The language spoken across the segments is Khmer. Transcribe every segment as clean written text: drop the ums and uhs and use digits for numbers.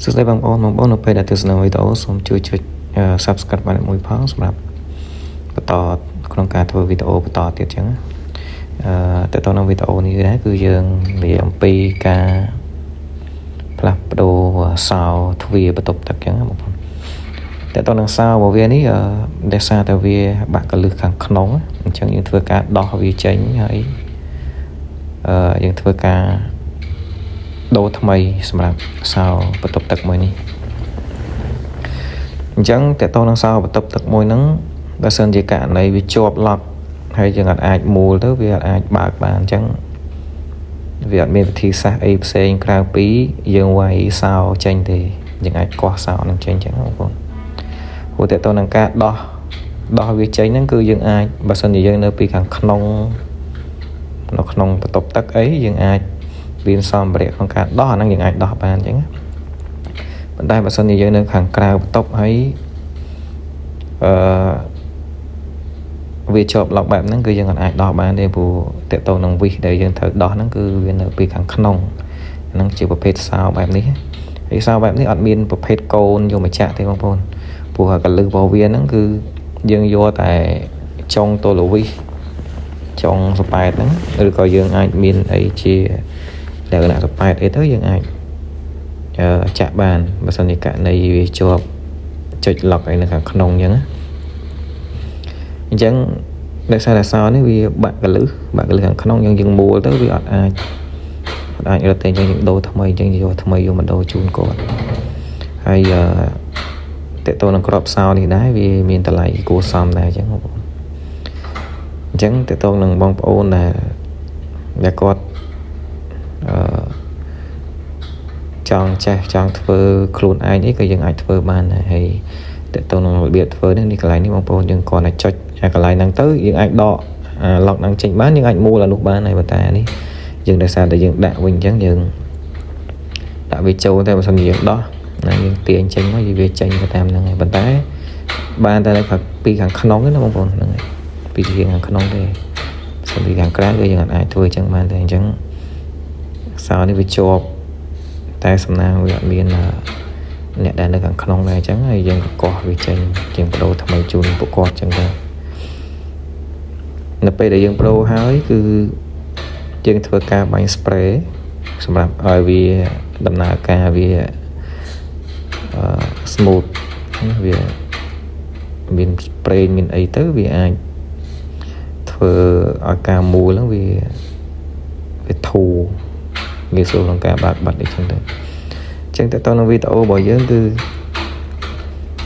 សួស្តីបងប្អូននៅពេលដែលទស្សនាវីដេអូសូមជួយចុច Subscribe បានមួយផងសម្រាប់បន្តក្នុងការធ្វើវីដេអូបន្តទៀតចឹងទៅក្នុងវីដេអូនេះដែរគឺយើងនិយាយអំពីការផ្លាស់ប្ដូរសោទ្វារបន្ទប់ទឹកចឹងបងប្អូនតែតើនឹងសោរបស់វានេះដោយសារតែវាបាក់កលឹះខាងក្នុងអញ្ចឹងយើងធ្វើការដោះវាចេញហើយយើងធ្វើការដូរថ្មីសម្រាប់សោបន្ទប់ទឹកមួយនេះអញ្ចឹងតើតើនឹងសោបន្ទប់ទឹកមួយហ្នឹងបើសិនជាករណីវាជាប់ឡក់ហើយយើងអាចមូលទៅវាអាចបើកបានអញ្ចឹងវាអត់មានវិធីសាស្ត្រអីផ្សេងក្រៅពីយើងវាយសោចេញទេយើងអាចកោះសោនឹងចេញអញ្ចឹងបងប្អូនព្រោះតើតើនឹងការដោះវាចេញហ្នឹងគឺយើងអាចបើសិនជាយើងនៅពីខាងក្នុងបន្ទប់ទឹកអីយើងអាចមានសម្ភារៈក្នុងការដោះអាហ្នឹងយើងអាចដោះបានអញ្ចឹងប៉ុន្តែបើសិនជាយើងនៅខាងក្រៅបន្ទប់ហើយវាជាប់ឡុកបែបហ្នឹងគឺយើងអាចដោះបានទេព្រោះតើតើនឹងវិសដែលយើងត្រូវដោះហ្នឹងគឺវានៅពីខាងក្នុងហ្នឹងជាប្រភេទសោបែបនេះហើយសោបែបនេះអត់មានប្រភេទកូនយកមកចាក់ទេបងប្អូនព្រោះកលឹះរបស់វាហ្នឹងគឺយើងយកតែចុងតូលវីសចុងសប៉ែតហ្នឹងឬក៏យើងអាចមានអីជាលក្ខណៈសប៉ែតអីទៅយើងអាចចាក់បានបើសិនជាករណីវាជាប់ចុចឡុកអីនៅខាងក្នុងអញ្ចឹងដោយសារតែសោនេះវាបាក់កលឹះខាងក្នុងយើងមូលទៅវាអត់អាចរត់ទេអញ្ចឹងយើងដូរថ្មីអញ្ចឹងយកថ្មីយកមកដូរជូនគាត់ហើយតើតើនឹងក្របសោនេះដែរវាមានតម្លៃគួរសមដែរអញ្ចឹងបងប្អូនអញ្ចឹងតើតើនឹងបងប្អូនដែលគាត់ចង់ធ្វើខ្លួនឯងអីក៏យើងអាចធ្វើបានដែរហើយតើតើនឹងរបៀបធ្វើនេះកន្លែងនេះបងប្អូនយើងគ្រាន់តែចុចកន្លែងហ្នឹងទៅយើងអាចដកឡុកហ្នឹងចេញបានយើងអាចមូលអានោះបានហើយប៉ុន្តែនេះយើងដោយសារតែយើងដាក់វិញអញ្ចឹងយើងដាក់វាចូលតែបើសិនជាយើងដោះយើងទាញចេញមកវាចេញទៅតាមហ្នឹងហើយប៉ុន្តែបានតែពីខាងក្នុងណាបងប្អូនហ្នឹងហើយពីខាងក្នុងទេសម្រាប់ខាងក្រៅគឺយើងអាចធ្វើអញ្ចឹងបានតែអញ្ចឹងសោនេះវាជាប់តែសំណាងវាអត់មានអ្នកដែលនៅខាងក្នុងដែរអញ្ចឹងហើយយើងកោះវាចេញជាងបដូរថ្មីជូនពួកគាត់អញ្ចឹងទៅនៅពេលដែលយើងប្រូហើយគឺយើងធ្វើការបាញ់ spray សម្រាប់ឲ្យវាដំណើរការវា smooth វាមាន spray មានអីទៅវាអាចធ្វើឲ្យការមូលហ្នឹងវាធូរងាយស្រួលក្នុងការបើកបាត់អីចឹងទៅអញ្ចឹងតើតើនៅវីដេអូរបស់យើងគឺ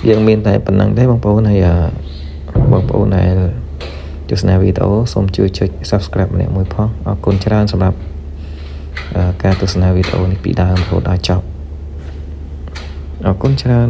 យើងមានតែប៉ុណ្្នឹងទេបងប្អូនហើយបងប្អូនដែលទស្សនាវីដេអូសូមជួយចុច Subscribe ម្នាក់មួយផងអរគុណច្រើនសម្រាប់ការទស្សនាវីដេអូនេះពីដើមរហូតដល់ចប់អរគុណច្រើន